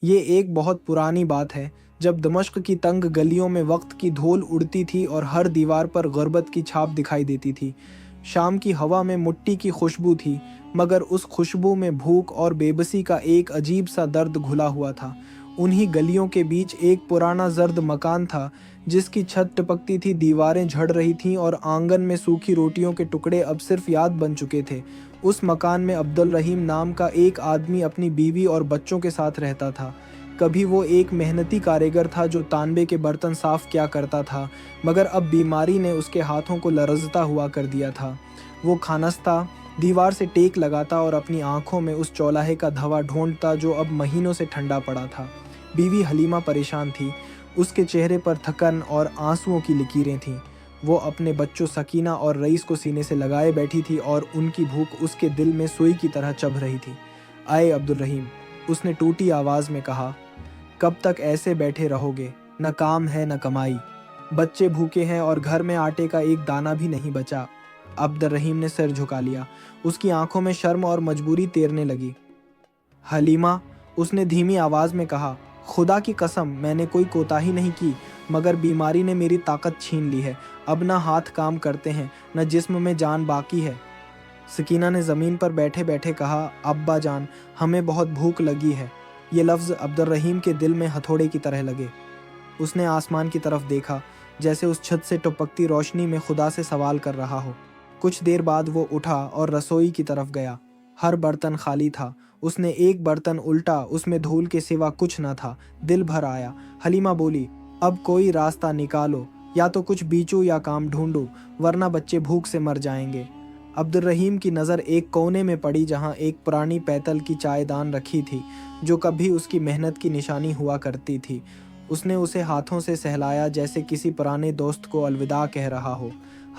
یہ ایک بہت پرانی بات ہے، جب دمشق کی تنگ گلیوں میں وقت کی دھول اڑتی تھی اور ہر دیوار پر غربت کی چھاپ دکھائی دیتی تھی۔ شام کی ہوا میں مٹی کی خوشبو تھی، مگر اس خوشبو میں بھوک اور بے بسی کا ایک عجیب سا درد گھلا ہوا تھا۔ انہی گلیوں کے بیچ ایک پرانا زرد مکان تھا، جس کی چھت ٹپکتی تھی، دیواریں جھڑ رہی تھیں اور آنگن میں سوکھی روٹیوں کے ٹکڑے اب صرف یاد بن چکے تھے۔ اس مکان میں عبدالرحیم نام کا ایک آدمی اپنی بیوی اور بچوں کے ساتھ رہتا تھا۔ کبھی وہ ایک محنتی کاریگر تھا جو تانبے کے برتن صاف کیا کرتا تھا، مگر اب بیماری نے اس کے ہاتھوں کو لرزتا ہوا کر دیا تھا۔ وہ کھانستا، دیوار سے ٹیک لگاتا اور اپنی آنکھوں میں اس چولہے کا دھواں ڈھونڈتا جو اب مہینوں سے ٹھنڈا پڑا تھا۔ بیوی حلیمہ پریشان تھی، اس کے چہرے پر تھکن اور آنسوؤں کی لکیریں تھیں۔ وہ اپنے بچوں سکینہ اور رئیس کو سینے سے لگائے بیٹھی تھی اور ان کی بھوک اس کے دل میں سوئی کی طرح چبھ رہی تھی۔ آئے عبدالرحیم، اس نے ٹوٹی آواز میں کہا، کب تک ایسے بیٹھے رہو گے؟ نہ کام ہے نہ کمائی، بچے بھوکے ہیں اور گھر میں آٹے کا ایک دانہ بھی نہیں بچا۔ عبدالرحیم نے سر جھکا لیا، اس کی آنکھوں میں شرم اور مجبوری تیرنے لگی۔ حلیمہ، اس نے دھیمی آواز میں کہا، خدا کی قسم میں نے کوئی کوتاہی نہیں کی، مگر بیماری نے میری طاقت چھین لی ہے۔ اب نہ ہاتھ کام کرتے ہیں، نہ جسم میں جان باقی ہے۔ سکینہ نے زمین پر بیٹھے بیٹھے کہا، ابا جان، ہمیں بہت بھوک لگی ہے۔ یہ لفظ عبدالرحیم کے دل میں ہتھوڑے کی طرح لگے۔ اس نے آسمان کی طرف دیکھا، جیسے اس چھت سے ٹپکتی روشنی میں خدا سے سوال کر رہا ہو۔ کچھ دیر بعد وہ اٹھا اور رسوئی کی طرف گیا۔ ہر برتن خالی تھا۔ اس نے ایک برتن الٹا، اس میں دھول کے سوا کچھ نہ تھا۔ دل بھر آیا۔ حلیمہ بولی، اب کوئی راستہ نکالو، یا تو کچھ بیچو یا کام ڈھونڈو، ورنہ بچے بھوک سے مر جائیں گے۔ عبدالرحیم کی نظر ایک کونے میں پڑی جہاں ایک پرانی پیتل کی چائے دان رکھی تھی، جو کبھی اس کی محنت کی نشانی ہوا کرتی تھی۔ اس نے اسے ہاتھوں سے سہلایا جیسے کسی پرانے دوست کو الوداع کہہ رہا ہو۔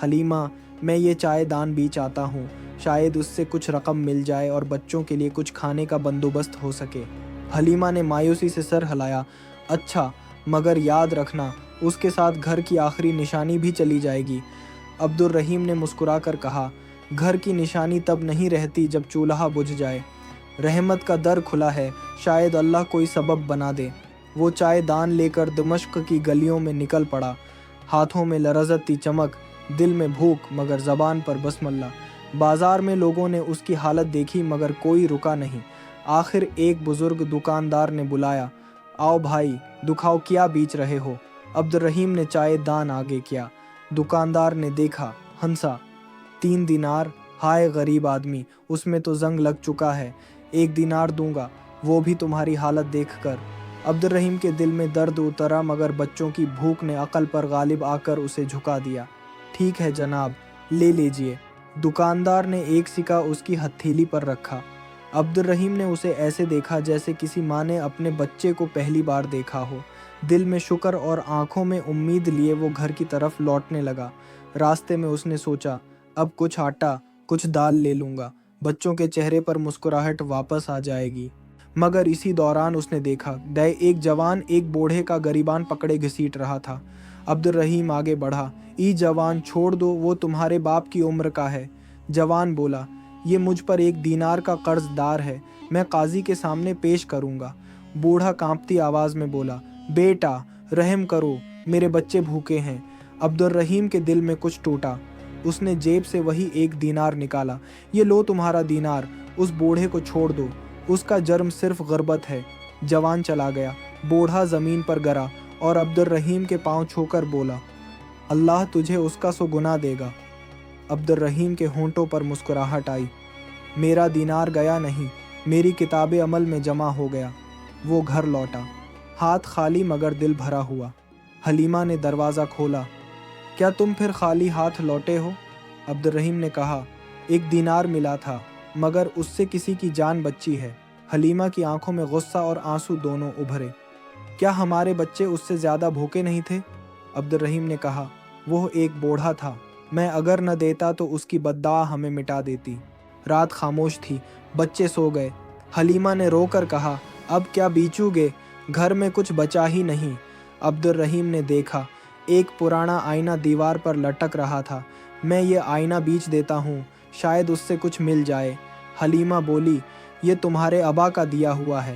حلیمہ، میں یہ چائے دان بیچ آتا ہوں، شاید اس سے کچھ رقم مل جائے اور بچوں کے لیے کچھ کھانے کا بندوبست ہو سکے۔ حلیمہ نے مایوسی سے سر ہلایا، اچھا، مگر یاد رکھنا اس کے ساتھ گھر کی آخری نشانی بھی چلی جائے گی۔ عبدالرحیم نے مسکرا کر کہا، گھر کی نشانی تب نہیں رہتی جب چولہا بجھ جائے۔ رحمت کا در کھلا ہے، شاید اللہ کوئی سبب بنا دے۔ وہ چائے دان لے کر دمشق کی گلیوں میں نکل پڑا، ہاتھوں میں لرزتی چمک، دل میں بھوک، مگر زبان پر بسم اللہ۔ بازار میں لوگوں نے اس کی حالت دیکھی مگر کوئی رکا نہیں۔ آخر ایک بزرگ دکاندار نے بلایا، آؤ بھائی، دکھاؤ کیا بیچ رہے ہو۔ عبدالرحیم نے چائے دان آگے کیا۔ دکاندار نے دیکھا، ہنسا، 3 دینار، ہائے غریب آدمی، اس میں تو زنگ لگ چکا ہے، 1 دینار دوں گا، وہ بھی تمہاری حالت دیکھ کر۔ عبدالرحیم کے دل میں درد اترا، مگر بچوں کی بھوک نے عقل پر غالب آ کر اسے جھکا دیا۔ ٹھیک ہے جناب، لے لیجئے۔ دکاندار نے ایک سکہ اس کی ہتھیلی پر رکھا۔ عبدالرحیم نے اسے ایسے دیکھا جیسے کسی ماں نے اپنے بچے کو پہلی بار دیکھا ہو۔ دل میں شکر اور آنکھوں میں امید لیے وہ گھر کی طرف لوٹنے لگا۔ راستے میں اس نے سوچا، اب کچھ آٹا، کچھ دال لے لوں گا، بچوں کے چہرے پر مسکراہٹ واپس آ جائے گی۔ مگر اسی دوران اس نے دیکھا، ایک جوان ایک بوڑھے کا گریبان پکڑے گھسیٹ رہا تھا۔ عبدالرحیم آگے بڑھا، ای جوان، چھوڑ دو، وہ تمہارے باپ کی عمر کا ہے۔ جوان بولا، یہ مجھ پر 1 دینار کا قرض دار ہے، میں قاضی کے سامنے پیش کروں گا۔ بوڑھا کانپتی آواز میں بولا، بیٹا، رحم کرو، میرے بچے بھوکے ہیں۔ عبدالرحیم کے دل میں کچھ ٹوٹا۔ اس نے جیب سے وہی 1 دینار نکالا، یہ لو تمہارا دینار، اس بوڑھے کو چھوڑ دو، اس کا جرم صرف غربت ہے۔ جوان چلا گیا۔ بوڑھا زمین پر گرا اور عبدالرحیم کے پاؤں چھو کر بولا، اللہ تجھے اس کا سو گنا دے گا۔ عبدالرحیم کے ہونٹوں پر مسکراہٹ آئی، میرا دینار گیا نہیں، میری کتاب عمل میں جمع ہو گیا۔ وہ گھر لوٹا، ہاتھ خالی مگر دل بھرا ہوا۔ حلیمہ نے دروازہ کھولا، کیا تم پھر خالی ہاتھ لوٹے ہو؟ عبدالرحیم نے کہا، 1 دینار ملا تھا، مگر اس سے کسی کی جان بچی ہے۔ حلیمہ کی آنکھوں میں غصہ اور آنسو دونوں ابھرے۔ کیا ہمارے بچے اس سے زیادہ بھوکے نہیں تھے؟ عبدالرحیم نے کہا، وہ ایک بوڑھا تھا، میں اگر نہ دیتا تو اس کی بددعا ہمیں مٹا دیتی۔ رات خاموش تھی، بچے سو گئے۔ حلیمہ نے رو کر کہا، اب کیا بیچو گے؟ گھر میں کچھ بچا ہی نہیں۔ عبدالرحیم نے دیکھا، ایک پرانا آئینہ دیوار پر لٹک رہا تھا۔ میں یہ آئینہ بیچ دیتا ہوں، شاید اس سے کچھ مل جائے۔ حلیمہ بولی، یہ تمہارے ابا کا دیا ہوا ہے۔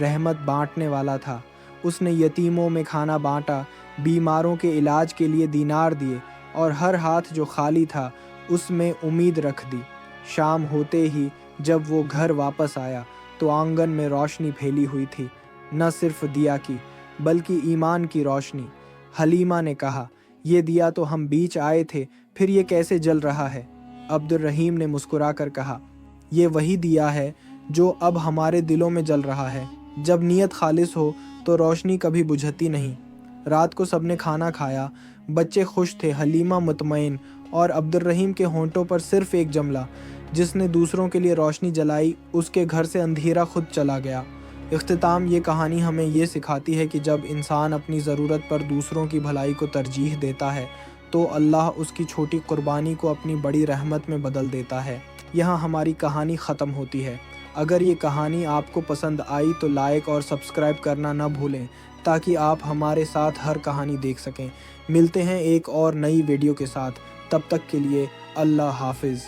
رحمت بانٹنے والا تھا۔ اس نے یتیموں میں کھانا بانٹا، بیماروں کے علاج کے لیے دینار دیے اور ہر ہاتھ جو خالی تھا اس میں امید رکھ دی۔ شام ہوتے ہی جب وہ گھر واپس آیا تو آنگن میں روشنی پھیلی ہوئی تھی، نہ صرف دیا کی بلکہ ایمان کی روشنی۔ حلیمہ نے کہا، یہ دیا تو ہم بیچ آئے تھے، پھر یہ کیسے جل رہا ہے؟ عبد الرحیم نے مسکرا کر کہا، یہ وہی دیا ہے جو اب ہمارے دلوں میں جل رہا ہے۔ جب نیت خالص ہو تو روشنی کبھی بجھتی نہیں۔ رات کو سب نے کھانا کھایا، بچے خوش تھے، حلیمہ مطمئن، اور عبد الرحیم کے ہونٹوں پر صرف ایک جملہ، جس نے دوسروں کے لیے روشنی جلائی، اس کے گھر سے اندھیرا خود چلا گیا۔ اختتام، یہ کہانی ہمیں یہ سکھاتی ہے کہ جب انسان اپنی ضرورت پر دوسروں کی بھلائی کو ترجیح دیتا ہے تو اللہ اس کی چھوٹی قربانی کو اپنی بڑی رحمت میں بدل دیتا ہے۔ یہاں ہماری کہانی ختم ہوتی ہے۔ اگر یہ کہانی آپ کو پسند آئی تو لائک اور سبسکرائب کرنا نہ بھولیں تاکہ آپ ہمارے ساتھ ہر کہانی دیکھ سکیں۔ ملتے ہیں ایک اور نئی ویڈیو کے ساتھ، تب تک کے لیے اللہ حافظ۔